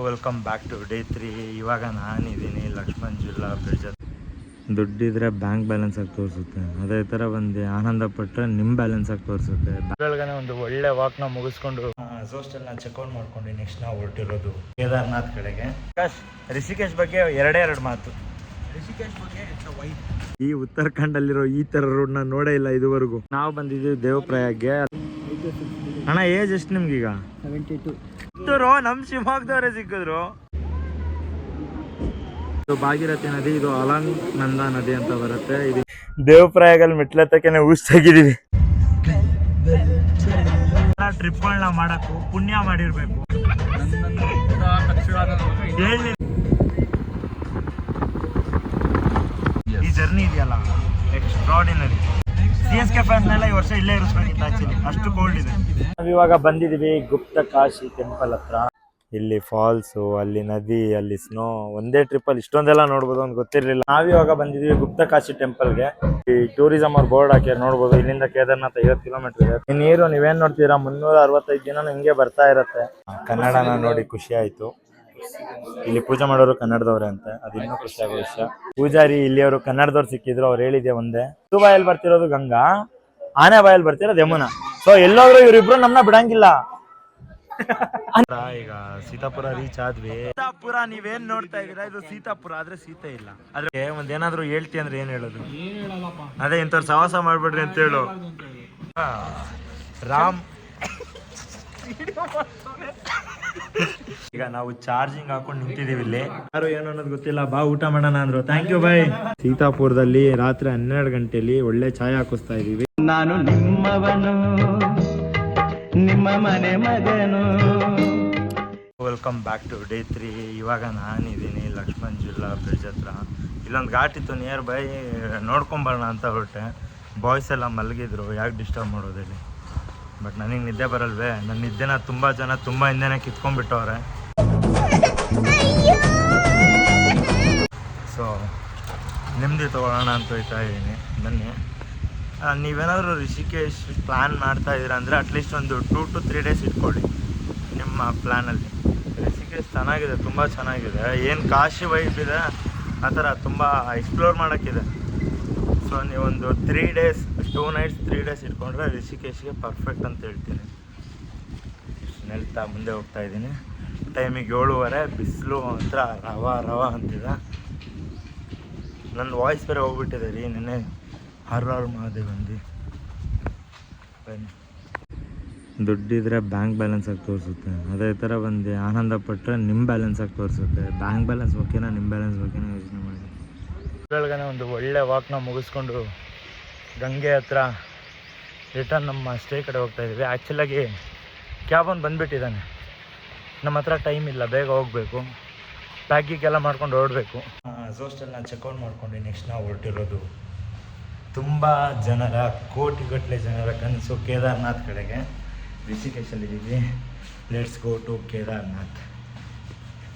Welcome back to day 3. ಇವಾಗ ನಾನಿದ್ದೀನಿ ಲಕ್ಷ್ಮಣ್ ಜಿಲ್ಲಾ ಬ್ರಿಡ್ಜ್. ದುಡ್ಡಿದ್ರೆ ಬ್ಯಾಂಕ್ ಬ್ಯಾಲೆನ್ಸ್ ಆಗಿ ತೋರಿಸುತ್ತೆ, ಅದೇ ಥರ ಬಂದು ಆನಂದ ಪಟ್ಟರೆ ನಿಮ್ಮ ಬ್ಯಾಲೆನ್ಸ್ ಆಗಿ ತೋರಿಸುತ್ತೆ. ಬೆಳಗ್ಗೆ ಒಂದು ಒಳ್ಳೆ ವಾಕ್ನ ಮುಗಿಸ್ಕೊಂಡು ಝೋಸ್ಟೆಲ್ನ ಚೆಕ್ಔಟ್ ಮಾಡ್ಕೊಂಡು ನೆಕ್ಸ್ಟ್ ನಾವು ಹೊರಟಿರೋದು ಕೇದಾರ್ನಾಥ್ ಕಡೆಗೆ. ರಿಷಿಕೇಶ್ ಬಗ್ಗೆ ಎರಡು ಮಾತು. ರಿಷಿಕೇಶ್ ಬಗ್ಗೆ ಈ ಉತ್ತರಾಖಂಡಲ್ಲಿರೋ ಈ ಥರ ರೋಡ್ನ ನೋಡೇ ಇಲ್ಲ ಇದುವರೆಗೂ. ನಾವು ಬಂದಿದ್ದೀವಿ ದೇವಪ್ರಯಾಗ್ಗೆ. ಅಣ್ಣ ಏಜ್ ಎಷ್ಟು ನಿಮ್ಗೀಗ? 72. ನಮ್ಮ ಶಿವಮೊಗ್ಗದವರೇ ಸಿಕ್ಕಿದ್ರು. ಇದು ಭಾಗೀರಥಿ ನದಿ, ಇದು ಅಲಂಗ್ನಂದ ನದಿ ಅಂತ ಬರುತ್ತೆ. ಇದು ದೇವಪ್ರಯಾಗಲ್ಲಿ ಮೆಟ್ಲತ್ತಕ್ಕೆ ಊಸ್ ತೆಗಿದೀವಿ. ಟ್ರಿಪ್ಗಳನ್ನ ಮಾಡಕ್ಕೂ ಪುಣ್ಯ ಮಾಡಿರ್ಬೇಕು. ಈ ಜರ್ನಿ ಇದೆಯಲ್ಲ ಎಕ್ಸ್ಟ್ರಾರ್ಡಿನರಿ. CSK ಫ್ಯಾನ್ಸ್ನೆಲ್ಲ ಈ ವರ್ಷ ಇಲ್ಲೇ ಇರಿಸ್ಬೇಕಿತ್ತು ಆಕ್ಚುಲಿ, ಅಷ್ಟು ಕೋಲ್ಡ್ ಇದೆ. ನಾವಿವಾಗ ಬಂದಿದ್ದೀವಿ ಗುಪ್ತ ಕಾಶಿ ಟೆಂಪಲ್ ಹತ್ರ. ಇಲ್ಲಿ ಫಾಲ್ಸು, ಅಲ್ಲಿ ನದಿ, ಅಲ್ಲಿ ಸ್ನೋ. ಒಂದೇ ಟ್ರಿಪ್ಪಲ್ಲಿ ಇಷ್ಟೊಂದೆಲ್ಲ ನೋಡ್ಬೋದು ಅಂತ ಗೊತ್ತಿರಲಿಲ್ಲ. ನಾವಿವಾಗ ಬಂದಿದ್ದೀವಿ ಗುಪ್ತ ಕಾಶಿ ಟೆಂಪಲ್ಗೆ. ಈ ಟೂರಿಸಂ ಅವ್ರು ಬೋರ್ಡ್ ಹಾಕಿ ನೋಡ್ಬೋದು. ಇಲ್ಲಿಂದ ಕೇದಾರ್ನಾಥ್ 50 ಕಿಲೋಮೀಟರ್ ಇದೆ. ಈ ನೀರು ನೀವೇನ್ ನೋಡ್ತೀರಾ 365 ದಿನ ಹಿಂಗೆ ಬರ್ತಾ ಇರತ್ತೆ. ಕನ್ನಡನ ನೋಡಿ ಖುಷಿ ಆಯ್ತು. ಇಲ್ಲಿ ಪೂಜೆ ಮಾಡೋರು ಕನ್ನಡದವ್ರೆ ಅಂತೆ, ಅದು ಇನ್ನೂ ಖುಷಿ ಆಗೋ ವಿಷಯ. ಪೂಜಾರಿ ಇಲ್ಲಿಯವರು ಕನ್ನಡದವ್ರು ಸಿಕ್ಕಿದ್ರು. ಅವ್ರು ಹೇಳಿದೆ ಒಂದೇ, ಬಾಯಲ್ಲಿ ಬರ್ತಿರೋದು ಗಂಗಾ, ಆನೆ ಬಾಯಲ್ಲಿ ಬರ್ತಿರೋದು ಯಮುನಾ. ಸೊ ಎಲ್ಲೋದ್ರು ಇವರಿಬ್ರು ನಮ್ಮನ್ನ ಬಿಡಂಗಿಲ್ಲ. ಈಗ ಸೀತಾಪುರ ರೀಚ್ ಆದ್ವಿ. ಸೀತಾಪುರ ನೀವೇನ್ ನೋಡ್ತಾ ಇದೀರಾ, ಇದು ಸೀತಾಪುರ ಆದ್ರೆ ಸೀತೆ ಇಲ್ಲ. ಆದ್ರೆ ಒಂದೇನಾದ್ರು ಹೇಳ್ತಿ ಅಂದ್ರೆ ಏನ್ ಹೇಳೋದು? ಅದೇ ಇಂಥವ್ರು ಸವಾಸ ಮಾಡ್ಬಿಡ್ರಿ ಅಂತ ಹೇಳು. ರಾಮ್ ಈಗ ನಾವು ಚಾರ್ಜಿಂಗ್ ಹಾಕೊಂಡು ನಿಂತಿದೀವಿ ಇಲ್ಲಿ. ಯಾರು ಏನು ಅನ್ನೋದು ಗೊತ್ತಿಲ್ಲ. ಬಾ ಊಟ ಮಾಡೋಣ ಅಂದ್ರು. ಥ್ಯಾಂಕ್ ಯು ಬಾಯ್. ಸೀತಾಪುರದಲ್ಲಿ ರಾತ್ರಿ 12 ಗಂಟೆಲಿ ಒಳ್ಳೆ ಚಾಯ್ ಹಾಕಿಸ್ತಾ ಇದೀವಿ. ನಾನು ನಿಮ್ಮವನು, ನಿಮ್ಮ ಮನೆ ಮಗನು. Welcome back to day 3. ಇವಾಗ ನಾನಿದ್ದೀನಿ ಲಕ್ಷ್ಮಣ್ ಜಿಲ್ಲಾ ಬ್ರಿಡ್ಜ್ ಹತ್ರ. ಇಲ್ಲೊಂದು ಘಾಟ್ ಇತ್ತು ನಿಯರ್ ಬೈ, ನೋಡ್ಕೊಂಬರೋಣ ಅಂತ ಹೊರಟೆ. ಬಾಯ್ಸ್ ಎಲ್ಲ ಮಲಗಿದ್ರು, ಯಾಕೆ ಡಿಸ್ಟರ್ಬ್ ಮಾಡೋದಿಲ್ಲ. ಬಟ್ ನನಗೆ ನಿದ್ದೆ ಬರಲ್ವೇ. ನನ್ನ ನಿದ್ದೆನ ತುಂಬ ಜನ ತುಂಬ ಹಿಂದೆನೇ ಕಿತ್ಕೊಂಡ್ಬಿಟ್ಟವ್ರೆ. ಸೊ ನೆಮ್ಮದಿ ತೊಗೊಳ್ಳೋಣ ಅಂತ ಹೋಗ್ತಾ ಇದ್ದೀನಿ. ಬನ್ನಿ. ನೀವೇನಾದರೂ ರಿಷಿಕೇಶ್ ಪ್ಲ್ಯಾನ್ ಮಾಡ್ತಾ ಇದ್ದೀರಾ ಅಂದರೆ ಅಟ್ಲೀಸ್ಟ್ ಒಂದು 2 to 3 ಡೇಸ್ ಇಟ್ಕೊಳ್ಳಿ ನಿಮ್ಮ ಪ್ಲ್ಯಾನಲ್ಲಿ. ರಿಷಿಕೇಶ್ ಚೆನ್ನಾಗಿದೆ, ತುಂಬ ಚೆನ್ನಾಗಿದೆ. ಏನು ಕಾಶಿ ವೈಬ್ ಇದೆ ಆ ಥರ ತುಂಬ ಎಕ್ಸ್ಪ್ಲೋರ್ ಮಾಡೋಕ್ಕಿದೆ. ಸೊ ನೀವೊಂದು 3 ಡೇಸ್ 2 nights 3 ಡೇಸ್ ಇಟ್ಕೊಂಡ್ರೆ ರಿಷಿಕೇಶ್ಗೆ ಪರ್ಫೆಕ್ಟ್ ಅಂತ ಹೇಳ್ತೀನಿ. ನೆಲ್ತಾ ಮುಂದೆ ಹೋಗ್ತಾ ಇದ್ದೀನಿ. ಟೈಮಿಗೆ 7:30. ಬಿಸಿಲು ಹತ್ರ ರವ ಅಂತಿದೆ. ನನ್ನ ವಾಯ್ಸ್ ಬೇರೆ ಹೋಗ್ಬಿಟ್ಟಿದೆ ರೀ. ನೆನ್ನೆ ಹರ್ ಮಹಾದೇವ್ ಬಂದು. ಬನ್ನಿ. ದುಡ್ಡಿದ್ರೆ ಬ್ಯಾಂಕ್ ಬ್ಯಾಲೆನ್ಸ್ ಆಗಿ ತೋರಿಸುತ್ತೆ, ಅದೇ ಥರ ಬಂದು ಆನಂದ ಪಟ್ಟರೆ ನಿಮ್ಮ ಬ್ಯಾಲೆನ್ಸ್ ಆಗಿ ತೋರಿಸುತ್ತೆ. ಬ್ಯಾಂಕ್ ಬ್ಯಾಲೆನ್ಸ್ ಓಕೆನಾ, ನಿಮ್ಮ ಬ್ಯಾಲೆನ್ಸ್ ಓಕೆನಾ ಯೋಚನೆ ಮಾಡಿ. ಬೆಳಗ್ಗೆ ಒಂದು ಒಳ್ಳೆ ವಾಕ್ನ ಮುಗಿಸ್ಕೊಂಡು ಗಂಗೆ ಹತ್ರ ರಿಟರ್ನ್ ನಮ್ಮ ಸ್ಟೇ ಕಡೆ ಹೋಗ್ತಾ ಇದ್ದೀವಿ. ಆ್ಯಕ್ಚುಲಾಗಿ ಕ್ಯಾಬ್ ಒಂದು ಬಂದುಬಿಟ್ಟಿದ್ದಾನೆ. ನಮ್ಮ ಹತ್ರ ಟೈಮ್ ಇಲ್ಲ, ಬೇಗ ಹೋಗಬೇಕು. ಪ್ಯಾಕಿಂಗೆಲ್ಲ ಮಾಡ್ಕೊಂಡು ಹೊರಡಬೇಕು. ಝೋಸ್ಟೆಲ್ನ ಚೆಕ್ಔಟ್ ಮಾಡ್ಕೊಂಡು ನೆಕ್ಸ್ಟ್ ನಾವು ಹೊರಟಿರೋದು ತುಂಬ ಜನರ, ಕೋಟಿಗಟ್ಟಲೆ ಜನರ ಕನಸು ಕೇದಾರ್ನಾಥ್ ಕಡೆಗೆ. ರಿಷಿಕೇಶಲ್ಲಿದ್ದೀವಿ. Let's go to Kedarnath.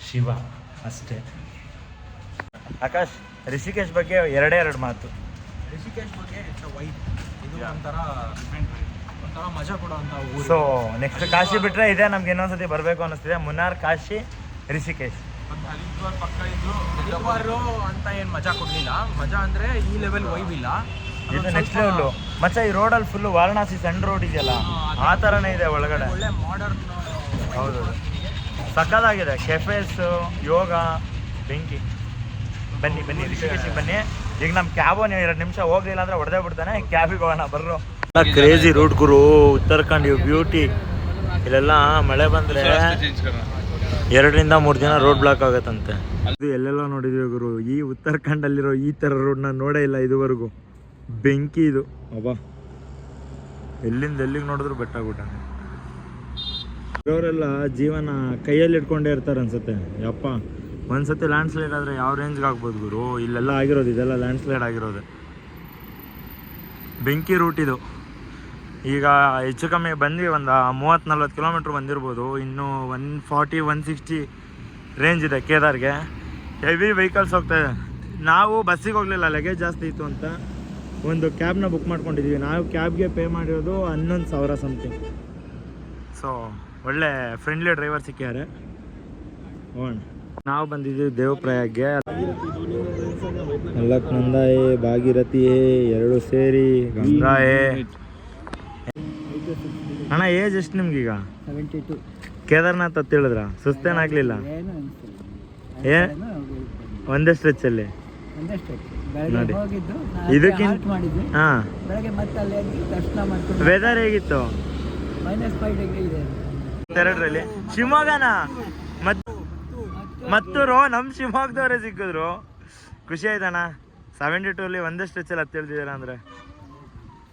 Shiva ಅಷ್ಟೇ. ಆಕಾಶ್, ರಿಷಿಕೇಶ್ ಬಗ್ಗೆ ಎರಡು ಮಾತು. ರಿಷಿಕೇಶ್ ಬಗ್ಗೆ ವೈಬ್, ಇದು ಒಂಥರ ಮಜಾ ಕೊಡುವಂಥ ಊರು. ಸೊ ನೆಕ್ಸ್ಟ್ ಕಾಶಿ ಬಿಟ್ಟರೆ ಇದೆ ನಮ್ಗೆ ಇನ್ನೊಂದ್ಸತಿ ಬರಬೇಕು ಅನ್ನಿಸ್ತಿದೆ. ಮುನ್ನಾರ್, ಕಾಶಿ, ರಿಷಿಕೇಶ್. ಹರಿದ್ವಾರ್ ಪಕ್ಕ ಇದ್ದು ಹರಿದ್ವಾರು ಅಂತ ಏನು ಮಜಾ ಕೊಡಲಿಲ್ಲ. ಮಜಾ ಅಂದರೆ ಈ ಲೆವೆಲ್ ವೈಬ್ ಇಲ್ಲ. ಇದು ನೆಕ್ಸ್ಟ್ ಲೆವೆಲ್ಲು ಮಚ್ಚ. ಈ ರೋಡಲ್ಲಿ ಫುಲ್ಲು ವಾರಣಾಸಿ ಸಣ್ಣ ರೋಡ್ ಇದೆಯಲ್ಲ ಆ ಥರನೇ ಇದೆ ಒಳಗಡೆ. ಒಳ್ಳೆ ಮಾಡರ್ನ್. ಹೌದು, ಸಕ್ಕತ್ತಾಗಿದೆ. ಕೆಫೇಸು, ಯೋಗ, ಬೆಂಕಿ. ಬನ್ನಿ ರಿಷಿಕೇಶಿಗೆ ಬನ್ನಿ. ಈಗ ನಮ್ಮ ಕ್ಯಾಬು ನೀವು 2 ನಿಮಿಷ ಹೋಗ್ಲಿಲ್ಲ ಅಂದರೆ ಹೊಡೆದೇ ಬಿಡ್ತಾನೆ. ಕ್ಯಾಬಿಗೆ ಹೋಗೋಣ ಬರ್ರು. ಕ್ರೇಜಿ ರೂಟ್ ಗುರು. Uttarakhand you beauty. ಇಲ್ಲೆಲ್ಲ ಮಳೆ ಬಂದರೆ 2 ರಿಂದ 3 ದಿನ ರೋಡ್ ಬ್ಲಾಕ್ ಆಗುತ್ತಂತೆ. ಇದು ಎಲ್ಲೆಲ್ಲ ನೋಡಿದ್ವಿ ಗುರು. ಈ ಉತ್ತರಾಖಂಡಲ್ಲಿರೋ ಈ ಥರ ರೋಡ್ನ ನೋಡೇ ಇಲ್ಲ ಇದುವರೆಗೂ. ಬೆಂಕಿ ಇದು. ಅಬ್ಬಾ, ಎಲ್ಲಿಂದ ಎಲ್ಲಿಗೆ ನೋಡಿದ್ರು ಬೆಟ್ಟ ಗುಡ್ಡ. ಇವರೆಲ್ಲ ಜೀವನ ಕೈಯಲ್ಲಿ ಇಟ್ಕೊಂಡೇ ಇರ್ತಾರೆ ಅನ್ಸುತ್ತೆ. ಯಪ್ಪ, ಒಂದ್ಸತಿ ಲ್ಯಾಂಡ್ ಸ್ಲೈಡ್ ಆದರೆ ಯಾವ ರೇಂಜ್ಗೆ ಆಗ್ಬೋದು ಗುರು. ಇಲ್ಲೆಲ್ಲ ಆಗಿರೋದು ಇದೆಲ್ಲ ಲ್ಯಾಂಡ್ ಸ್ಲೈಡ್ ಆಗಿರೋದು. ಬೆಂಕಿ ರೂಟ್ ಇದು. ಈಗ ಹೆಚ್ಚು ಕಮ್ಮಿ ಬಂದ್ವಿ, ಒಂದು 30-40 ಕಿಲೋಮೀಟ್ರ್ ಬಂದಿರ್ಬೋದು. ಇನ್ನೂ 140-160 ರೇಂಜ್ ಇದೆ ಕೇದಾರ್ಗೆ. ಹೆವಿ ವೆಹಿಕಲ್ಸ್ ಹೋಗ್ತಾಯಿದೆ. ನಾವು ಬಸ್ಸಿಗೆ ಹೋಗಲಿಲ್ಲ, ಲಗೇಜ್ ಜಾಸ್ತಿ ಇತ್ತು ಅಂತ ಒಂದು ಕ್ಯಾಬ್ನ ಬುಕ್ ಮಾಡ್ಕೊಂಡಿದ್ದೀವಿ. ನಾವು ಕ್ಯಾಬ್ಗೆ ಪೇ ಮಾಡಿರೋದು 11,000 ಸಮಥಿಂಗ್. ಸೊ ಒಳ್ಳೆ ಫ್ರೆಂಡ್ಲಿ ಡ್ರೈವರ್ ಸಿಕ್ಕಿದ್ದಾರೆ. ಹೋಗೋಣ. ನಾವು ಬಂದಿದ್ದೀವಿ ದೇವಪ್ರಯಾಗ್ಗೆ. ಅಲ್ಲಕ್ನಂದ ಭಾಗೀರಥಿ ಎರಡು ಸೇರಿ ಗಂಗಾಯೇ. ಅಣ್ಣ ಏಜ್ ಎಷ್ಟು ನಿಮ್ಗೀಗ? 72. ಕೇದಾರ್ನಾಥ್ ಅಂತ ಹೇಳಿದ್ರ ಸುಸ್ತೇನಾಗ್ಲಿಲ್ಲ? ಏ ಒಂದೇ ಸ್ಟ್ರೆಚ್ಚಲ್ಲಿ ನೋಡಿ. ಇದಕ್ಕಿಂತ ಹಾಂ, ವೆದರ್ ಹೇಗಿತ್ತು? -5 ಡಿಗ್ರಿ ಇದೆ. 2ರಲ್ಲಿ ಶಿವಮೊಗ್ಗನ ಮತ್ತೂರು ನಮ್ಮ ಶಿವಮೊಗ್ಗದವರೇ ಸಿಕ್ಕಿದ್ರು. ಖುಷಿ ಆಯ್ತಣ್ಣ. 72ಅಲ್ಲಿ ಒಂದೇ ಸ್ಟ್ರೆಚಲ್ಲಿ ಹತ್ತು ಹೇಳ್ತಿದ್ದೀರ ಅಂದರೆ.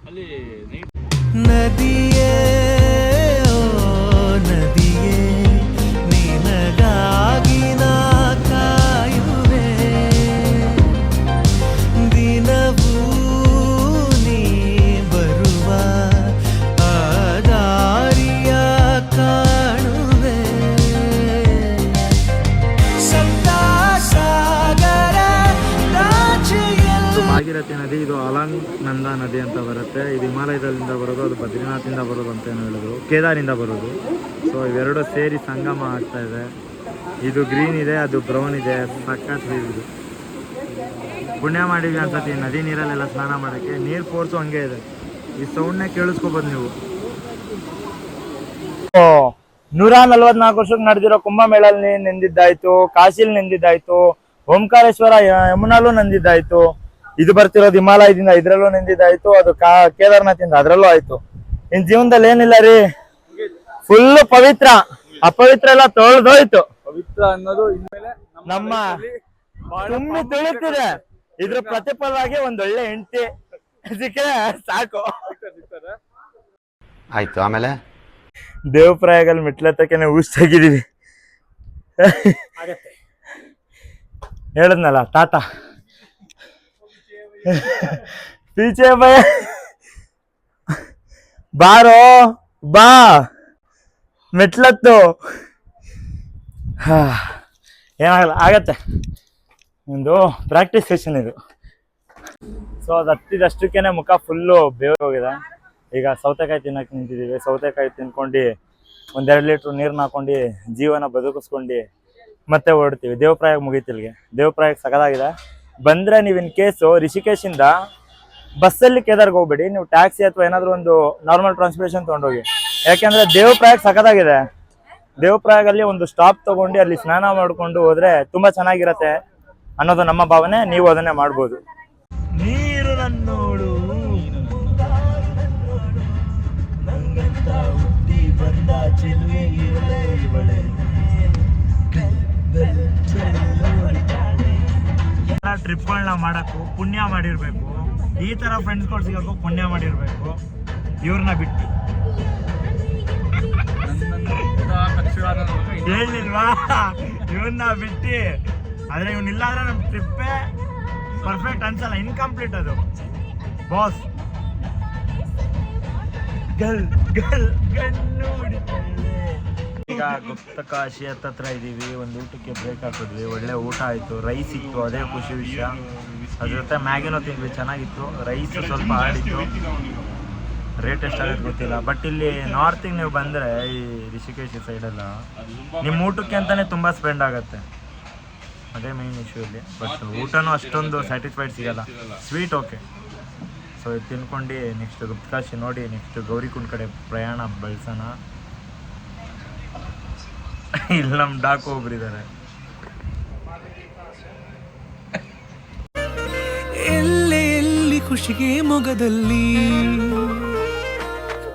ಅಲ್ಲಿ ನದಿಯೇ ಓ ನದಿಯೇ ನಿನಗಾಗಿ ನಾ ಕಾಯುವೆ, ದಿನವೂ ನೀ ಬರುವ ಆ ದಾರಿಯ ಕಾಣುವೆ. ಸಪ್ತಸಾಗರ ದಾಚೆಯಲ್ಲಿ ಭಾಗೀರಥಿ ನದಿ, ಇದು ಅಲಕ್ನಂದ ನದಿ ಅಂತ ಬರುತ್ತೆ. ಇದು ಹಿಮಾಲಯದಿಂದ ಬರೋದು, ಅದು ಬದ್ರಿನಾಥಿಂದ ಬರೋದು ಅಂತ ಏನು ಹೇಳಿದ್ರು, ಕೇದಾರಿಂದ ಬರೋದು. ಸೊ ಇವೆರಡು ಸೇರಿ ಸಂಗಮ ಆಗ್ತಾ ಇದೆ. ಇದು ಗ್ರೀನ್ ಇದೆ, ಅದು ಬ್ರೌನ್ ಇದೆ. ಸಖತ್ ಇದು ಪುಣ್ಯ ಮಾಡಿದ್ವಿ ಅನ್ಸತಿ ನದಿ ನೀರಲ್ಲೆಲ್ಲ ಸ್ನಾನ ಮಾಡೋಕ್ಕೆ. ನೀರು ಫೋರ್ಸು ಹಂಗೆ ಇದೆ. ಈ ಸೌಂಡ್ನೇ ಕೇಳಿಸ್ಕೊಬೋದು ನೀವು. 144 ವರ್ಷಕ್ಕೆ ನಡೆದಿರೋ ಕುಂಭಮೇಳಲ್ಲಿ ನೆಂದಿದ್ದಾಯ್ತು, ಕಾಶಿಲ್ ನೆಂದಿದ್ದಾಯ್ತು, ಓಂಕಾರೇಶ್ವರ ಯಮುನಲ್ಲೂ ನೆಂದಿದ್ದಾಯ್ತು. ಇದು ಬರ್ತಿರೋದು ಹಿಮಾಲಯದಿಂದ, ಇದ್ರಲ್ಲೂ ನೆಂದಿದ್ದಾಯ್ತು. ಅದು ಕೇದಾರ್ನಾಥಿಂದ, ಅದ್ರಲ್ಲೂ ಆಯ್ತು. ಇನ್ ಜೀವನದಲ್ಲಿ ಏನಿಲ್ಲ ರೀ, ಫುಲ್ ಪವಿತ್ರ. ಅಪವಿತ್ರ ಎಲ್ಲ ತೊಳೆದೋಯ್ತು. ಪವಿತ್ರ ಅನ್ನೋದು ಇನ್ಮೇಲೆ ನಮ್ಮ ತುಂಬಿ ತುಳಿತಿದೆ. ಇದ್ರ ಪ್ರತಿಫಲವಾಗಿ ಒಂದೊಳ್ಳೆ ಹೆಂಡತಿ ಸಿಕ್ಕರೆ ಸಾಕು. ಆಯ್ತು. ಆಮೇಲೆ ದೇವಪ್ರಯಾಗಲ್ಲಿ ಮೆಟ್ಲತ್ತಕ್ಕೆ ಊಷ್ಟಾಗಿದ್ದೀವಿ. ಹೇಳದ್ನಲ್ಲ ಟಾಟಾ ಪೀಚೆ ಭಯ. ಬಾರೋ ಬಾ ಮೆಟ್ಲತ್ತು. ಏನಾಗಲ್ಲ, ಆಗತ್ತೆ. ಒಂದು ಪ್ರಾಕ್ಟೀಸ್ ಸೆಷನ್ ಇದು. ಸೊ ಅದು ಹತ್ತಿದಷ್ಟಕ್ಕೇನೆ ಮುಖ ಫುಲ್ಲು ಬೇವ್ರು ಹೋಗಿದೆ. ಈಗ ಸೌತೆಕಾಯಿ ತಿನ್ನಕ್ಕೆ ನಿಂತಿದ್ದೀವಿ. ಸೌತೆಕಾಯಿ ತಿನ್ಕೊಂಡು 1-2 ಲೀಟ್ರ್ ನೀರನ್ನ ಹಾಕೊಂಡು ಜೀವನ ಬದುಕಿಸ್ಕೊಂಡು ಮತ್ತೆ ಹೊರಡ್ತೀವಿ. ದೇವಪ್ರಯಾಗ ಮುಗೀತಿಲ್ಗೆ. ದೇವಪ್ರಯಾಗ ಸಗದಾಗಿದೆ. ಬಂದರೆ ನೀವು ಇನ್ ಕೇಸು ರಿಷಿಕೇಶಿಂದ ಬಸ್ಸಲ್ಲಿ ಕೇದಾರ್ಗೆ ಹೋಗ್ಬೇಡಿ, ನೀವು ಟ್ಯಾಕ್ಸಿ ಅಥವಾ ಏನಾದರೂ ಒಂದು ನಾರ್ಮಲ್ ಟ್ರಾನ್ಸ್ಪೋರ್ಟೇಷನ್ ತೊಗೊಂಡೋಗಿ. ಯಾಕೆಂದರೆ ದೇವಪ್ರಯಾಗ ಸಖತ್ತಾಗಿದೆ. ದೇವಪ್ರಯಾಗಲ್ಲಿ ಒಂದು ಸ್ಟಾಪ್ ತೊಗೊಂಡು ಅಲ್ಲಿ ಸ್ನಾನ ಮಾಡಿಕೊಂಡು ಹೋದರೆ ತುಂಬ ಚೆನ್ನಾಗಿರತ್ತೆ ಅನ್ನೋದು ನಮ್ಮ ಭಾವನೆ. ನೀವು ಅದನ್ನೇ ಮಾಡ್ಬೋದು. ನೀರು ನನ್ನೋಡು ಟ್ರಿಪ್ಗಳನ್ನ ಮಾಡಕ್ಕೂ ಪುಣ್ಯ ಮಾಡಿರ್ಬೇಕು. ಈ ತರ ಫ್ರೆಂಡ್ಸ್ಗಳು ಸಿಗಕ್ಕೂ ಪುಣ್ಯ ಮಾಡಿರ್ಬೇಕು. ಇವ್ರನ್ನ ಬಿಟ್ಟು ಹೇಳಿಲ್ವಾ, ಇವನ್ನ ಬಿಟ್ಟು. ಆದ್ರೆ ಇವನಿಲ್ಲ ಅಂದ್ರೆ ನಮ್ ಟ್ರಿಪ್ಪೇ ಪರ್ಫೆಕ್ಟ್ ಅನ್ಸಲ್ಲ, ಇನ್ಕಂಪ್ಲೀಟ್ ಅದು ಬಾಸ್. ಈಗ ಗುಪ್ತಕಾಶಿ ಹತ್ತತ್ರ ಇದ್ದೀವಿ. ಒಂದು ಊಟಕ್ಕೆ ಬ್ರೇಕ್ ಹಾಕಿದ್ವಿ. ಒಳ್ಳೆ ಊಟ ಆಯಿತು, ರೈಸ್ ಇತ್ತು, ಅದೇ ಖುಷಿ ವಿಷಯ. ಅದ್ರ ಜೊತೆ ಮ್ಯಾಗಿನೂ ತಿಂದ್ವಿ, ಚೆನ್ನಾಗಿತ್ತು. ರೈಸ್ ಸ್ವಲ್ಪ ಆಡಿತ್ತು. ರೇಟ್ ಎಷ್ಟಾಗುತ್ತೆ ಗೊತ್ತಿಲ್ಲ. ಬಟ್ ಇಲ್ಲಿ ನಾರ್ತಿಗೆ ನೀವು ಬಂದರೆ, ಈ ರಿಷಿಕೇಶ್ ಸೈಡೆಲ್ಲ ನಿಮ್ಮ ಊಟಕ್ಕೆ ಅಂತಲೇ ತುಂಬ ಸ್ಪೆಂಡ್ ಆಗುತ್ತೆ. ಅದೇ ಮೇನ್ ಇಶ್ಯೂ ಇಲ್ಲಿ. ಬಟ್ ಊಟನೂ ಅಷ್ಟೊಂದು ಸ್ಯಾಟಿಸ್ಫೈಡ್ ಸಿಗಲ್ಲ. Sweet okay. ಸೊ ಇದು ತಿನ್ಕೊಂಡು ನೆಕ್ಸ್ಟ್ ಗುಪ್ತಕಾಶಿ ನೋಡಿ ನೆಕ್ಸ್ಟ್ ಗೌರಿಕುಂಡ್ ಕಡೆ ಪ್ರಯಾಣ ಬೆಳೆಸೋಣ. ಇಲ್ಲಿ ನಮ್ಮ ಡಾಕು ಒಬ್ರಿದ್ದಾರೆ. ಎಲ್ಲಿ ಖುಷಿಗೆ ಮೊಗದಲ್ಲಿ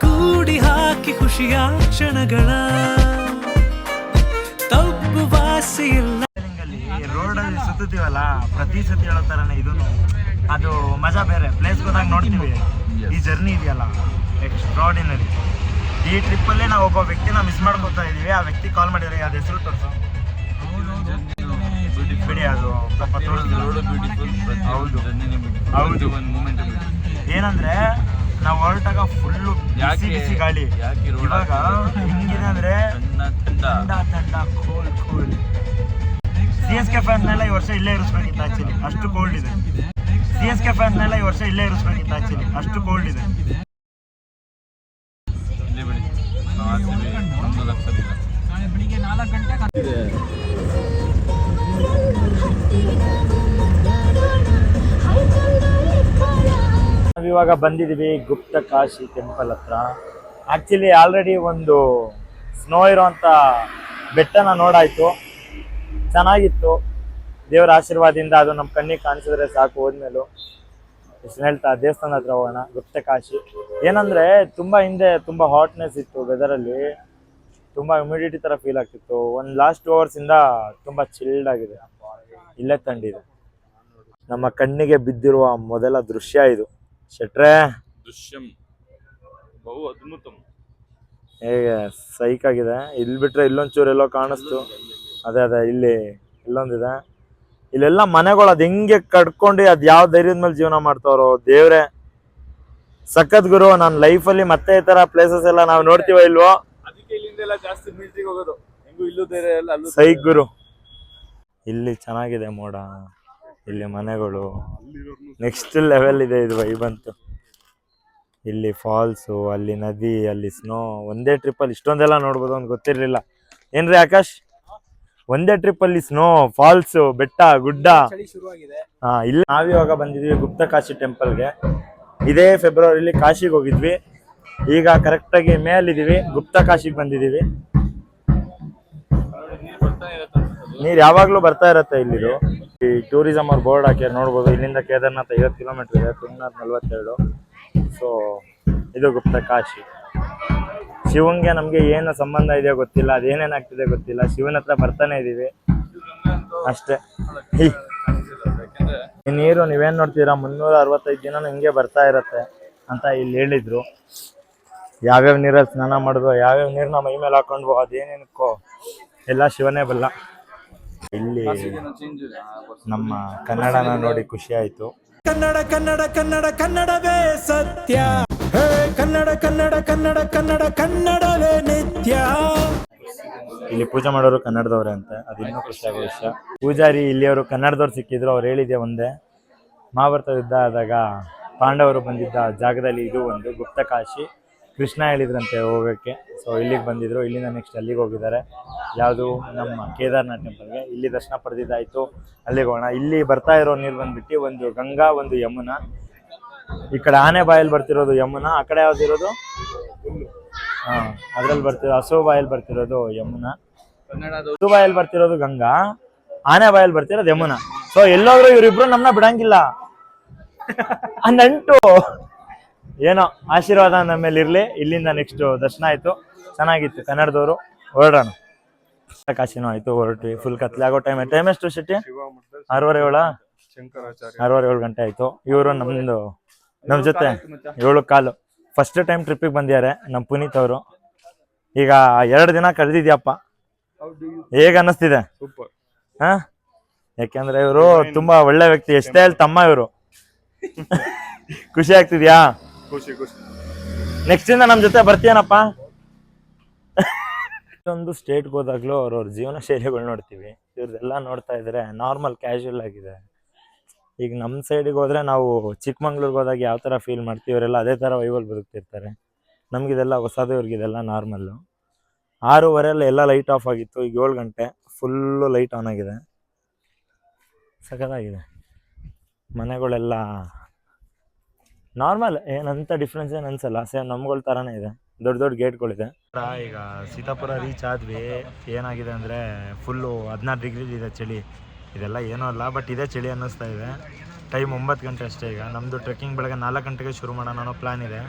ಕೂಡಿ ಹಾಕಿ ಖುಷಿಯ ಕ್ಷಣಗಳ ತಪ್ಪು ವಾಸಿಯಿಲ್ಲ. ರೋಡಲ್ಲಿ ಸುತ್ತೀವಲ್ಲ, ಪ್ರತಿ ಸತಿ ಹೇಳೋ ಥರನೇ ಇದನ್ನು. ಅದು ಮಜಾ ಬೇರೆ. ಪ್ಲೇಸ್ ಹೋದಾಗ ನೋಡ್ತೀವಿ. ಈ ಜರ್ನಿ ಇದೆಯಲ್ಲ ಎಕ್ಸ್ಟ್ರಾಡಿನರಿ. ಈ ಟ್ರಿಪ್ಪಲ್ಲೇ ನಾವು ಒಬ್ಬ ವ್ಯಕ್ತಿನ ಮಿಸ್ ಮಾಡ್ಕೊತಾ ಇದ್ದೀವಿ. ಆ ವ್ಯಕ್ತಿ ಕಾಲ್ ಮಾಡಿದ್ರೆ ಅದು ಹೆಸರು ತೋರಿಸು ಬಿಡಿ. ಅದು ಪಾಪ ಹೌದು ಹೌದು. ಏನಂದ್ರೆ ನಾವು ಹೊರಟಾಗ ಫುಲ್ಲು ಬಿಸಿ ಗಾಳಿ. ಇವಾಗ ಹಿಂಗಿದೆ ಅಂದ್ರೆ ತಂಡ ಕೂಲ್ ಕೂಲ್. CSK ಫ್ಯಾನ್ಸ್ನೆಲ್ಲ ಈ ವರ್ಷ ಇಲ್ಲೇ ಇರಿಸ್ಬೇಕಿತ್ತು ಆ್ಯಕ್ಚುಲಿ, ಅಷ್ಟು ಕೋಲ್ಡ್ ಇದೆ. CSK ಫ್ಯಾನ್ಸ್ನೆಲ್ಲ ಈ ವರ್ಷ ಇಲ್ಲೇ ಇರಿಸ್ಬೇಕಿತ್ತು ಆ್ಯಕ್ಚುಲಿ, ಅಷ್ಟು ಕೋಲ್ಡ್ ಇದೆ. ಬೆಳಿಗ್ಗೆ 4 ಗಂಟೆ ನಾವಿವಾಗ ಬಂದಿದ್ದೀವಿ ಗುಪ್ತ ಕಾಶಿ ಟೆಂಪಲ್ ಹತ್ರ. ಆ್ಯಕ್ಚುಲಿ ಆಲ್ರೆಡಿ ಒಂದು ಸ್ನೋ ಇರೋಂಥ ಬೆಟ್ಟನ ನೋಡಾಯಿತು, ಚೆನ್ನಾಗಿತ್ತು. ದೇವರ ಆಶೀರ್ವಾದದಿಂದ ಅದು ನಮ್ಮ ಕಣ್ಣಿಗೆ ಕಾಣಿಸಿದ್ರೆ ಸಾಕು. ಹೋದ್ಮೇಲೂ ಎಷ್ಟು ಹೇಳ್ತಾ ದೇವಸ್ಥಾನ ಹತ್ರ ಹೋಗೋಣ. ಗುಪ್ತ ಕಾಶಿ ಏನಂದರೆ ತುಂಬ ಹಿಂದೆ ತುಂಬ ಹಾಟ್ನೆಸ್ ಇತ್ತು, ವೆದರಲ್ಲಿ ತುಂಬ ಹ್ಯುಮಿಡಿಟಿ ಥರ ಫೀಲ್ ಆಗ್ತಿತ್ತು. ಒಂದು ಲಾಸ್ಟ್ 2 ಅವರ್ಸಿಂದ ತುಂಬ ಚಿಲ್ಡ್ ಆಗಿದೆ, ಇಲ್ಲೇ ತಂಡಿದೆ. ನಮ್ಮ ಕಣ್ಣಿಗೆ ಬಿದ್ದಿರುವ ಮೊದಲ ದೃಶ್ಯ ಇದು. ಶೆಟ್ರೆ ದೃಶ್ಯಂ ಬಹು ಅದ್ಭುತಂ. ಹೇಗೆ ಸೈಕ್ ಆಗಿದೆ. ಇಲ್ಲಿ ಬಿಟ್ರೆ ಇಲ್ಲೊಂಚೂರು ಎಲ್ಲೋ ಕಾಣಿಸ್ತು. ಅದೇ ಇಲ್ಲಿ ಇಲ್ಲೊಂದಿದೆ. ಇಲ್ಲೆಲ್ಲ ಮನೆಗಳು ಅದು ಹೆಂಗೆ ಕಟ್ಕೊಂಡು ಅದು ಯಾವ ಧೈರ್ಯದ ಮೇಲೆ ಜೀವನ ಮಾಡ್ತಾವ್ರೋ ದೇವ್ರೆ. ಸಖತ್ ಗುರು. ನನ್ನ ಲೈಫಲ್ಲಿ ಮತ್ತೆ ಈ ಥರ ಪ್ಲೇಸಸ್ ಎಲ್ಲ ನಾವು ನೋಡ್ತೀವ ಇಲ್ವೋ, ಅದಕ್ಕೆ ಇಲ್ಲಿಂದೆಲ್ಲ ಜಾಸ್ತಿ ಬೀಚಿಗೆ ಹೋಗೋದು. ಹೆಂಗು ಇಲ್ಲೂ ಬೇರೆ ಎಲ್ಲ ಅಲ್ಲೂ ಸೈಕ್ ಗುರು. ಇಲ್ಲಿ ಚೆನ್ನಾಗಿದೆ ಮೋಡ, ಇಲ್ಲಿ ಮನೆಗಳು, ನೆಕ್ಸ್ಟ್ ಲೆವೆಲ್ ಇದೆ ಇದು ವೈಬಂತು. ಇಲ್ಲಿ ಫಾಲ್ಸು, ಅಲ್ಲಿ ನದಿ, ಅಲ್ಲಿ ಸ್ನೋ. ಒಂದೇ ಟ್ರಿಪ್ಪಲ್ಲಿ ಇಷ್ಟೊಂದೆಲ್ಲ ನೋಡ್ಬೋದು ಅಂತ ಗೊತ್ತಿರಲಿಲ್ಲ. ಏನ್ರಿ ಆಕಾಶ್? ಒಂದೇ ಟ್ರಿಪ್ಪಲ್ಲಿ ಸ್ನೋ, ಫಾಲ್ಸು, ಬೆಟ್ಟ, ಗುಡ್ಡ. ಇಲ್ಲಿ ನಾವಿವಾಗ ಬಂದಿದ್ವಿ ಗುಪ್ತ ಕಾಶಿ ಟೆಂಪಲ್ಗೆ. ಇದೇ ಫೆಬ್ರವರಿಲಿ ಕಾಶಿಗೆ ಹೋಗಿದ್ವಿ. ಈಗ ಕರೆಕ್ಟಾಗಿ ಮೇಲಿದ್ದೀವಿ, ಗುಪ್ತ ಕಾಶಿಗೆ ಬಂದಿದ್ದೀವಿ. ನೀರು ಯಾವಾಗಲೂ ಬರ್ತಾ ಇರತ್ತೆ ಇಲ್ಲಿದು. ಈ ಟೂರಿಸಮ್ ಅವ್ರು ಬೋರ್ಡ್ ಹಾಕಿ ನೋಡ್ಬೋದು. ಇಲ್ಲಿಂದ ಕೇದಾರ್ನಾಥ 50 ಕಿಲೋಮೀಟರ್ ಇದೆ, ತುಂಗನಾಥ್ 47. ಸೊ ಇದು ಗುಪ್ತ ಕಾಶಿ. ಶಿವಂಗೆ ನಮಗೆ ಏನು ಸಂಬಂಧ ಇದೆಯೋ ಗೊತ್ತಿಲ್ಲ, ಅದೇನೇನಾಗ್ತಿದೆ ಗೊತ್ತಿಲ್ಲ. ಶಿವನ ಹತ್ರ ಬರ್ತಾನೆ ಇದ್ದೀವಿ ಅಷ್ಟೇ. ಈ ನೀರು ನೀವೇನು ನೋಡ್ತೀರಾ 365 ದಿನ ಹಿಂಗೆ ಬರ್ತಾ ಇರತ್ತೆ ಅಂತ ಇಲ್ಲಿ ಹೇಳಿದ್ರು. ಯಾವ್ಯಾವ ನೀರಲ್ಲಿ ಸ್ನಾನ ಮಾಡಿದ್ವು, ಯಾವ್ಯಾವ ನೀರನ್ನ ಮೈ ಮೇಲೆ ಹಾಕೊಂಡ್ವು, ಅದೇನೇನಕ್ಕೋ ಎಲ್ಲ ಶಿವನೇ ಬಲ್ಲ. ಇಲ್ಲಿ ನಮ್ಮ ಕನ್ನಡನ ನೋಡಿ ಖುಷಿ ಆಯ್ತು. ಕನ್ನಡ ಕನ್ನಡ ಕನ್ನಡ ಕನ್ನಡವೇ ಸತ್ಯ. ಹೇ ಕನ್ನಡ ಕನ್ನಡ ಕನ್ನಡ ಕನ್ನಡ ಕನ್ನಡವೇ ನಿತ್ಯ. ಇಲ್ಲಿ ಪೂಜೆ ಮಾಡೋರು ಕನ್ನಡದವ್ರೆ ಅಂತ, ಅದು ಇನ್ನೂ ಖುಷಿ ಆಗೋ ವಿಷಯ. ಪೂಜಾರಿ ಇಲ್ಲಿಯವರು ಕನ್ನಡದವ್ರು ಸಿಕ್ಕಿದ್ರು. ಅವ್ರು ಹೇಳಿದೆ ಒಂದೇ, ಮಹಾಭಾರತ ಯುದ್ಧ ಆದಾಗ ಪಾಂಡವರು ಬಂದಿದ್ದ ಜಾಗದಲ್ಲಿ ಇದು ಒಂದು ಗುಪ್ತ ಕಾಶಿ. ಕೃಷ್ಣ ಹೇಳಿದ್ರಂತೆ ಹೋಗೋಕ್ಕೆ. ಸೊ ಇಲ್ಲಿಗೆ ಬಂದಿದ್ರು. ಇಲ್ಲಿಂದ ನೆಕ್ಸ್ಟ್ ಅಲ್ಲಿಗೆ ಹೋಗಿದ್ದಾರೆ. ಯಾವುದು ನಮ್ಮ ಕೇದಾರ್ನಾಥ್ ಟೆಂಪಲ್ಗೆ. ಇಲ್ಲಿ ದರ್ಶನ ಪಡೆದಿದ್ದಾಯಿತು, ಅಲ್ಲಿಗೆ ಹೋಗೋಣ. ಇಲ್ಲಿ ಬರ್ತಾ ಇರೋ ನೀರು ಬಂದ್ಬಿಟ್ಟು ಒಂದು ಗಂಗಾ, ಒಂದು ಯಮುನಾ. ಈ ಕಡೆ ಆನೆ ಬಾಯಲ್ಲಿ ಬರ್ತಿರೋದು ಯಮುನಾ, ಆ ಕಡೆ ಯಾವ್ದಿರೋದು ಅದ್ರಲ್ಲಿ ಬರ್ತಿರೋ ಹಸು ಬಾಯಲ್ಲಿ ಬರ್ತಿರೋದು ಯಮುನಾ, ಹಸು ಬಾಯಲ್ಲಿ ಬರ್ತಿರೋದು ಗಂಗಾ, ಆನೆ ಬಾಯಲ್ಲಿ ಬರ್ತಿರೋದು ಯಮುನಾ. ಸೊ ಎಲ್ಲೋದ್ರು ಇವರಿಬ್ರು ನಮ್ಮನ್ನ ಬಿಡಂಗಿಲ್ಲ. ಆ ನಂಟು ಏನೋ ಆಶೀರ್ವಾದ ನಮ್ಮ ಮೇಲೆ ಇರಲಿ. ಇಲ್ಲಿಂದ ನೆಕ್ಸ್ಟ್ ದರ್ಶನ ಆಯಿತು, ಚೆನ್ನಾಗಿತ್ತು. ಕನ್ನಡದವರು ಹೊರಡೋಣ. ಕಾಶಿನೂ ಆಯಿತು, ಹೊರಟ್ವಿ. ಫುಲ್ ಕತ್ಲೆ ಆಗೋ ಟೈಮ್ ಎಷ್ಟು ಶೆಟ್ಟಿ? 6:30 ಗಂಟೆ ಆಯಿತು. ಇವರು ನಮ್ಮ ಜೊತೆ 7:15 ಫಸ್ಟ್ ಟೈಮ್ ಟ್ರಿಪ್ಪಿಗೆ ಬಂದಿದ್ದಾರೆ ನಮ್ಮ ಪುನೀತ್ ಅವರು. ಈಗ 2 ದಿನ ಕಳೆದಿದ್ಯಪ್ಪ. ಹೇಗೆ ಅನ್ನಿಸ್ತಿದೆ? ಹಾ, ಯಾಕೆಂದ್ರೆ ಇವರು ತುಂಬಾ ಒಳ್ಳೆ ವ್ಯಕ್ತಿ. ಎಷ್ಟೇ ಹೇಳಿ ತಮ್ಮ ಇವರು. ಖುಷಿ ಆಗ್ತಿದ್ಯಾ? ನೆಕ್ಸ್ಟ್ ಇಂದ ನಮ್ಮ ಜೊತೆ ಬರ್ತೀಯನಪ್ಪ? ಒಂದು ಸ್ಟೇಟ್ಗೆ ಹೋದಾಗ್ಲೂ ಅವ್ರವ್ರ ಜೀವನ ಶೈಲಿಗಳು ನೋಡ್ತೀವಿ. ಇವ್ರದ್ದೆಲ್ಲ ನೋಡ್ತಾ ಇದ್ರೆ ನಾರ್ಮಲ್ ಕ್ಯಾಶುವಲ್ ಆಗಿದೆ. ಈಗ ನಮ್ಮ ಸೈಡಿಗೆ ಹೋದ್ರೆ ನಾವು ಚಿಕ್ಕಮಂಗ್ಳೂರ್ಗೆ ಹೋದಾಗ ಯಾವ ಥರ ಫೀಲ್ ಮಾಡ್ತೀವಿ, ಇವರೆಲ್ಲ ಅದೇ ಥರ ವೈಬಲ್ ಬದುಕ್ತಿರ್ತಾರೆ. ನಮಗಿದೆಲ್ಲ ಹೊಸದು, ಇವ್ರಿಗಿದೆಲ್ಲ ನಾರ್ಮಲ್ಲು. 6:30 ಎಲ್ಲ ಲೈಟ್ ಆಫ್ ಆಗಿತ್ತು. ಈಗ 7 ಗಂಟೆ ಫುಲ್ಲು ಲೈಟ್ ಆನ್ ಆಗಿದೆ. ಸಖತ್ತಾಗಿದೆ. ಮನೆಗಳೆಲ್ಲ ನಾರ್ಮಲ್, ಏನಂತ ಡಿಫ್ರೆನ್ಸ್ ಏನು ಅನ್ಸಲ್ಲ. ಸೇಮ್ ನಮ್ಗಳ ಥರನೇ ಇದೆ. ದೊಡ್ಡ ದೊಡ್ಡ ಗೇಟ್ಗಳಿದೆ. ಈಗ ಸೀತಾಪುರ ರೀಚ್ ಆದ್ವಿ. ಏನಾಗಿದೆ ಅಂದರೆ ಫುಲ್ಲು 16 ಡಿಗ್ರಿ ಇದೆ ಚಳಿ. ಇದೆಲ್ಲ ಏನೂ ಅಲ್ಲ, ಬಟ್ ಇದೇ ಚಳಿ ಅನ್ನಿಸ್ತಾ ಇದೆ. ಟೈಮ್ 9 ಗಂಟೆ ಅಷ್ಟೇ. ಈಗ ನಮ್ಮದು ಟ್ರೆಕ್ಕಿಂಗ್ ಬೆಳಗ್ಗೆ 4 ಗಂಟೆಗೆ ಶುರು ಮಾಡೋಣ ಅನ್ನೋ ಪ್ಲ್ಯಾನ್ ಇದೆ.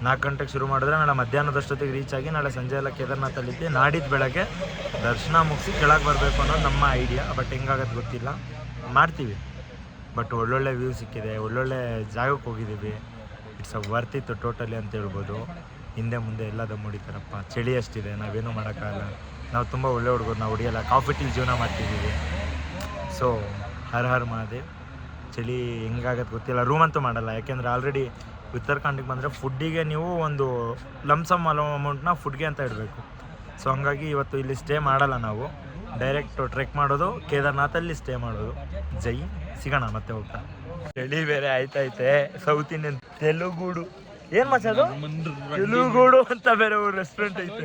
4 ಗಂಟೆಗೆ ಶುರು ಮಾಡಿದ್ರೆ ನಾಳೆ ಮಧ್ಯಾಹ್ನದಷ್ಟೊತ್ತಿಗೆ ರೀಚ್ ಆಗಿ ನಾಳೆ ಸಂಜೆ ಎಲ್ಲ ಕೇದಾರ್ನಾಥಲ್ಲಿದ್ದು ನಾಡಿದ್ದು ಬೆಳಗ್ಗೆ ದರ್ಶನ ಮುಗಿಸಿ ಕೆಳಗೆ ಬರಬೇಕು ಅನ್ನೋದು ನಮ್ಮ ಐಡಿಯಾ. ಬಟ್ ಹೆಂಗಾಗತ್ತೆ ಗೊತ್ತಿಲ್ಲ, ಮಾಡ್ತೀವಿ. ಬಟ್ ಒಳ್ಳೊಳ್ಳೆ ವ್ಯೂ ಸಿಕ್ಕಿದೆ, ಒಳ್ಳೊಳ್ಳೆ ಜಾಗಕ್ಕೆ ಹೋಗಿದ್ದೀವಿ. ಇಟ್ಸ್ ಅ ವರ್ತ್ ಇತ್ತು ಟೋಟಲಿ ಅಂತ ಹೇಳ್ಬೋದು. ಹಿಂದೆ ಮುಂದೆ ಎಲ್ಲ ದಮ್ ಹೊಡಿತಾರಪ್ಪ. ಚಳಿ ಅಷ್ಟಿದೆ, ನಾವೇನೂ ಮಾಡೋಕ್ಕಾಗಲ್ಲ. ನಾವು ತುಂಬ ಒಳ್ಳೆ ಹುಡುಗರು, ನಾವು ಹೊಡಿಯಲ್ಲ. ಕಾಫಿ ಟೀ ಜೀವನ ಮಾಡ್ತಿದ್ದೀವಿ. ಸೊ ಹರ್ ಹರ್ ಮಹಾದೇವ್. ಚಳಿ ಹೆಂಗಾಗತ್ತೆ ಗೊತ್ತಿಲ್ಲ. ರೂಮ್ ಅಂತೂ ಮಾಡಲ್ಲ, ಯಾಕೆಂದರೆ ಆಲ್ರೆಡಿ ಉತ್ತರಾಖಂಡಿಗೆ ಬಂದರೆ ಫುಡ್ಡಿಗೆ ನೀವು ಒಂದು ಲಮ್ಸಮ್ ಅಮೌಂಟ್ನ ಫುಡ್ಗೆ ಅಂತ ಇಡಬೇಕು. ಸೊ ಹಂಗಾಗಿ ಇವತ್ತು ಇಲ್ಲಿ ಸ್ಟೇ ಮಾಡಲ್ಲ. ನಾವು ಡೈರೆಕ್ಟ್ ಟ್ರೆಕ್ ಮಾಡೋದು, ಕೇದಾರ್ನಾಥಲ್ಲಿ ಸ್ಟೇ ಮಾಡೋದು. ಜೈ ಸಿಗೋಣ ಮತ್ತೆ ಹೋಗ್ತಾ. ಚಳಿ ಬೇರೆ ಆಯ್ತೈತೆ. ಸೌತ್ ಇಂಡಿಯನ್ ತೆಲುಗೂಡು ಏನು ಮಚ್ಚದು, ತೆಲುಗೂಡು ಅಂತ ಬೇರೆ ರೆಸ್ಟೋರೆಂಟ್ ಐತೆ.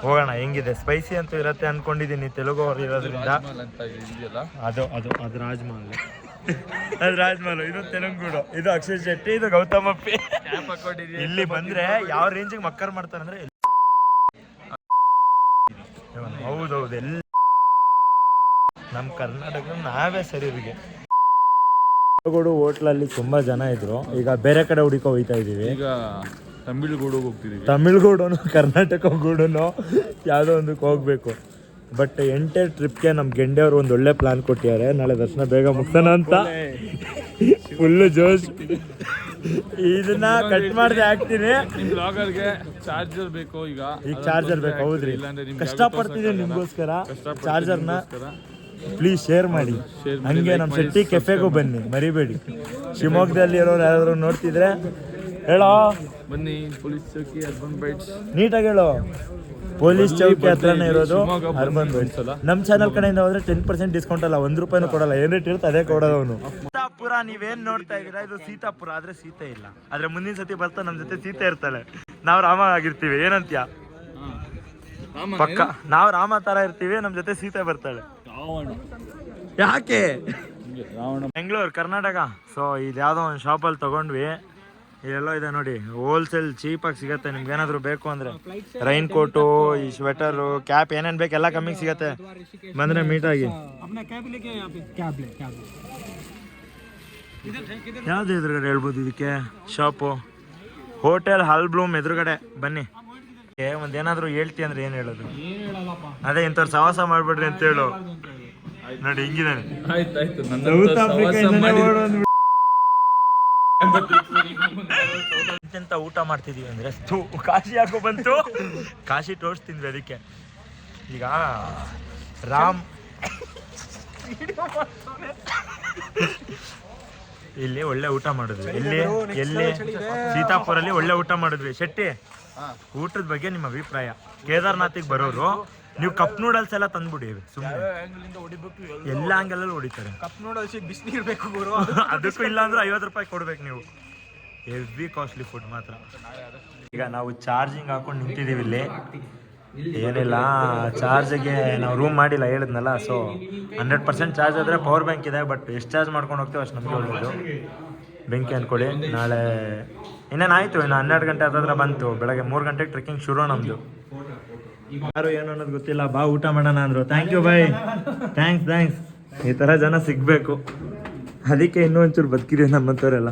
ಹೋಗೋಣ. ಹೆಂಗಿದೆ? ಸ್ಪೈಸಿ ಅಂತೂ ಇರತ್ತೆ ಅಂದ್ಕೊಂಡಿದ್ದೀನಿ, ತೆಲುಗು ಅವ್ರು ಇರೋದ್ರಿಂದ. ಅದು ರಾಜ್ಮಹಲ್. ಅದು ರಾಜ್ಮಹಲ್, ಇದು ತೆಲಂಗೂಡು, ಇದು ಅಕ್ಷಯ್ ಶೆಟ್ಟಿ, ಇದು ಗೌತಮಪ್ಪಿ. ಇಲ್ಲಿ ಬಂದ್ರೆ ಯಾವ ರೇಂಜಿಗೆ ಮಕ್ಕರ್ ಮಾಡ್ತಾರೆ ಅಂದ್ರೆ ಹೌದೌದು ಎಲ್ಲ ನಮ್ಮ ಕರ್ನಾಟಕ ನಾವೇ ಸರಿ ಇವ್ರಿಗೆ. ಹೋಟ್ಲಲ್ಲಿ ತುಂಬಾ ಜನ ಇದ್ರು, ಈಗ ಬೇರೆ ಕಡೆ ಹುಡುಕೋ ಹೋಯ್ತಾ ಇದೀವಿ. ಈಗ ತಮಿಳ್ಗೂಡು ಹೋಗ್ತಿದೀವಿ. ತಮಿಳ್ಗೂಡನು ಕರ್ನಾಟಕ ಗೂಡನು ಯಾವುದೋ ಒಂದಕ್ಕೆ ಹೋಗ್ಬೇಕು. ಬಟ್ ಎಂಟೈರ್ ಟ್ರಿಪ್ಗೆ ನಮ್ಮ ಗೆಂಡೆ ಅವರು ಒಂದು ಒಳ್ಳೆ ಪ್ಲಾನ್ ಕೊಟ್ಟಿದ್ದಾರೆ. ನಾಳೆ ದರ್ಶನ ಬೇಗ ಮುಗ್ಸೋಣ ಅಂತ ಫುಲ್ಲು ಜೋಶ್. ಇದನ್ನ ಕಟ್ ಮಾಡದೆ ಹಾಕ್ತೀನಿ. ನಿಮ್ಮ ಬ್ಲಾಗರ್ಗೆ ಚಾರ್ಜರ್ ಬೇಕು ಈಗ ಚಾರ್ಜರ್ ಬೇಕು. ಹೌದ್ರಿ, ಕಷ್ಟಪಡ್ತಿದ್ದೀನಿ ನಿಮ್ಗೋಸ್ಕರ. ಚಾರ್ಜರ್ನ ಪ್ಲೀಸ್ ಶೇರ್ ಮಾಡಿ. ಹಂಗೆ ನಮ್ಮ ಶೆಟ್ಟಿ ಕೆಫೆಗೂ ಬನ್ನಿ, ಮರಿಬೇಡಿ. ಶಿವಮೊಗ್ಗದಲ್ಲಿ ಇರೋರು ಯಾರಾದ್ರು ನೋಡ್ತಿದ್ರೆ ಹೇಳೋ, ಬನ್ನಿ. ಪೊಲೀಸ್ ಚೌಕಿ ಅರ್ಬನ್ ಬೈಟ್ಸ್. ನೀಟಾಗಿ ಹೇಳೋ. ಪೊಲೀಸ್ ಚೌಕಿ ಹತ್ರನೇ ಇರೋದು ಅರ್ಬನ್ ಬೈಟ್ಸ್. ನಮ್ಮ ಚಾನಲ್ ಕಡೆಯಿಂದ ಹೋದ್ರೆ 10% ಡಿಸ್ಕೌಂಟ್ ಅಲ್ಲ, 1 ರೂಪಾಯಿನೂ ಕೊಡಲ್ಲ. ಏನ್ ರೇಟ್ ಇರುತ್ತೆ ಅದೇ ಕೊಡೋದು ಅವನು. ಸೀತಾಪುರ ನೀವೇನ್ ನೋಡ್ತಾ ಇದೀರಾ, ಇದು ಸೀತಾಪುರ. ಆದ್ರೆ ಸೀತೆ ಇಲ್ಲ. ಆದ್ರೆ ಮುಂದಿನ ಸತಿ ಬರ್ತಾ ನಮ್ ಜೊತೆ ಸೀತೆ ಇರ್ತಾಳೆ, ನಾವು ರಾಮ ಆಗಿರ್ತೀವಿ. ಏನಂತ್ಯ? ಪಕ್ಕ ನಾವು ರಾಮ ತರ ಇರ್ತೀವಿ, ನಮ್ ಜೊತೆ ಸೀತೆ ಬರ್ತಾಳೆ. ಯಾಕೆ? ಬೆಂಗಳೂರು ಕರ್ನಾಟಕ. ಸೊ ಇದು ಯಾವುದೋ ಒಂದು ಶಾಪಲ್ಲಿ ತಗೊಂಡ್ವಿ. ಇದೆಲ್ಲೋ ಇದೆ ನೋಡಿ, ಹೋಲ್ಸೇಲ್ ಚೀಪಾಗಿ ಸಿಗುತ್ತೆ. ನಿಮ್ಗೆ ಏನಾದರೂ ಬೇಕು ಅಂದರೆ ರೈನ್ ಕೋಟು, ಈ ಸ್ವೆಟರು, ಕ್ಯಾಪ್, ಏನೇನು ಬೇಕು ಎಲ್ಲ ಕಮ್ಮಿಗೆ ಸಿಗುತ್ತೆ. ಬಂದರೆ ಮೀಟಾಗಿ. ಯಾವುದು ಎದುರುಗಡೆ ಹೇಳ್ಬೋದು ಇದಕ್ಕೆ ಶಾಪು? ಹೋಟೆಲ್ ಹಾಲ್ ಬ್ಲೂಮ್ ಎದುರುಗಡೆ ಬನ್ನಿ. ಒಂದು ಏನಾದರೂ ಹೇಳ್ತಿ ಅಂದ್ರೆ ಏನು ಹೇಳೋದು? ಅದೇ ಇಂಥವ್ರು ಸವಾಸ ಮಾಡ್ಬಿಡ್ರಿ ಅಂತ ಹೇಳು. ನೋಡಿ ಹಿಂಗಿದ್ದಾನೆ. ಆಯ್ತಾಯ್ತು. ಸೌತ್ ಆಫ್ರಿಕಾ ಎಂತ ಊಟ ಮಾಡ್ತಿದೀವಿ ಅಂದ್ರೆ ಕಾಶಿ ಯಾಕೋ ಬಂತು. ಕಾಶಿ ಟೋಸ್ಟ್ ತಿಂದ್ವಿ. ಅದಕ್ಕೆ ಈಗ ರಾಮ್ ಇಲ್ಲಿ ಒಳ್ಳೆ ಊಟ ಮಾಡಿದ್ವಿ. ಎಲ್ಲಿ ಸೀತಾಪುರಲ್ಲಿ ಒಳ್ಳೆ ಊಟ ಮಾಡಿದ್ವಿ. ಶೆಟ್ಟಿ, ಊಟದ ಬಗ್ಗೆ ನಿಮ್ಮ ಅಭಿಪ್ರಾಯ? ಕೇದಾರ್ನಾಥಿಗೆ ಬರೋರು ನೀವು ಕಪ್ ನೂಡಲ್ಸ್ ಎಲ್ಲ ತಂದ್ಬಿಡಿ. ಸುಮ್ಮನೆ ಎಲ್ಲ ಆಂಗಲಲ್ಲಿ ಹೊಡಿತಾರೆ. ಕಪ್ ನೂಡಲ್ಸ್ ಬಿಸಿನೀರು ಬೇಕು ಗುರು. ಅದಕ್ಕೂ ಇಲ್ಲ ಅಂದ್ರೆ 50 ರೂಪಾಯಿ ಕೊಡ್ಬೇಕು ನೀವು. ಹೆವಿ ಕಾಸ್ಟ್ಲಿ ಫುಡ್ ಮಾತ್ರ. ಈಗ ನಾವು ಚಾರ್ಜಿಂಗ್ ಹಾಕೊಂಡು ನಿಂತಿದ್ದೀವಿ ಇಲ್ಲಿ. ಏನಿಲ್ಲ, ಚಾರ್ಜಿಗೆ ನಾವು ರೂಮ್ ಮಾಡಿಲ್ಲ ಹೇಳಿದ್ನಲ್ಲ. ಸೊ 100% ಚಾರ್ಜ್ ಆದರೆ ಪವರ್ ಬ್ಯಾಂಕ್ ಇದೆ. ಬಟ್ ಎಷ್ಟು ಚಾರ್ಜ್ ಮಾಡ್ಕೊಂಡು ಹೋಗ್ತೀವಿ ಅಷ್ಟು ನಮಗೆ ಒಳ್ಳೆಯದು. ಬೆಂಕಿ ಅಂದ್ಕೊಳ್ಳಿ. ನಾಳೆ ಇನ್ನೇನಾಯಿತು, ಇನ್ನು 12 ಗಂಟೆ ಹತ್ರ ಬಂತು. ಬೆಳಗ್ಗೆ 3 ಗಂಟೆಗೆ ಟ್ರೆಕ್ಕಿಂಗ್ ಶುರು ನಮ್ಮದು. ಯಾರು ಏನು ಅನ್ನೋದು ಗೊತ್ತಿಲ್ಲ. ಬಾ ಊಟ ಮಾಡೋಣ ಅಂದರು. Thank you bye, thanks. ಈ ಥರ ಜನ ಸಿಗಬೇಕು. ಅದಕ್ಕೆ ಇನ್ನೂ ಒಂಚೂರು ಬದುಕಿರಿ ನಮ್ಮಂಥವರೆಲ್ಲ.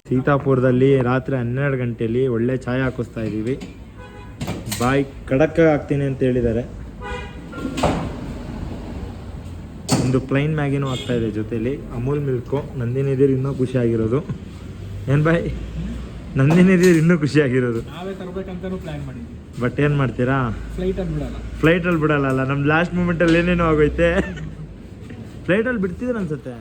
ಸೀತಾಪುರದಲ್ಲಿ ರಾತ್ರಿ 12 ಗಂಟೆಯಲ್ಲಿ ಒಳ್ಳೆ ಚಾಯ್ ಹಾಕಿಸ್ತಾ ಇದ್ದೀವಿ. ಬಾಯ್ ಕಡಕ್ ಹಾಕ್ತೀನಿ ಅಂತ ಹೇಳಿದ್ದಾರೆ. ಒಂದು ಪ್ಲೈನ್ ಮ್ಯಾಗಿನೂ ಆಗ್ತಾ ಇದೆ ಜೊತೆಲಿ. ಅಮೂಲ್ ಮಿಲ್ಕು. ನಂದಿನಿ ನೀರು ಇನ್ನೂ ಖುಷಿಯಾಗಿರೋದು. ಏನು ಬಾಯ್? ನಂದಿನಿ ನೀರು ಇನ್ನೂ ಖುಷಿಯಾಗಿರೋದು. ನಾವೇ ತರಬೇಕಂತನೂ ಪ್ಲಾನ್ ಮಾಡಿದ್ವಿ. ಬಟ್ ಏನು ಮಾಡ್ತೀರಾ, ಫ್ಲೈಟಲ್ಲಿ ಬಿಡಲ್ಲ. ನಮ್ಮ ಲಾಸ್ಟ್ ಮೂಮೆಂಟಲ್ಲಿ ಏನೇನೋ ಆಗೋಯ್ತೆ. ಫ್ಲೈಟಲ್ಲಿ ಬಿಡ್ತಿದ್ರು ಅನ್ಸುತ್ತೆ.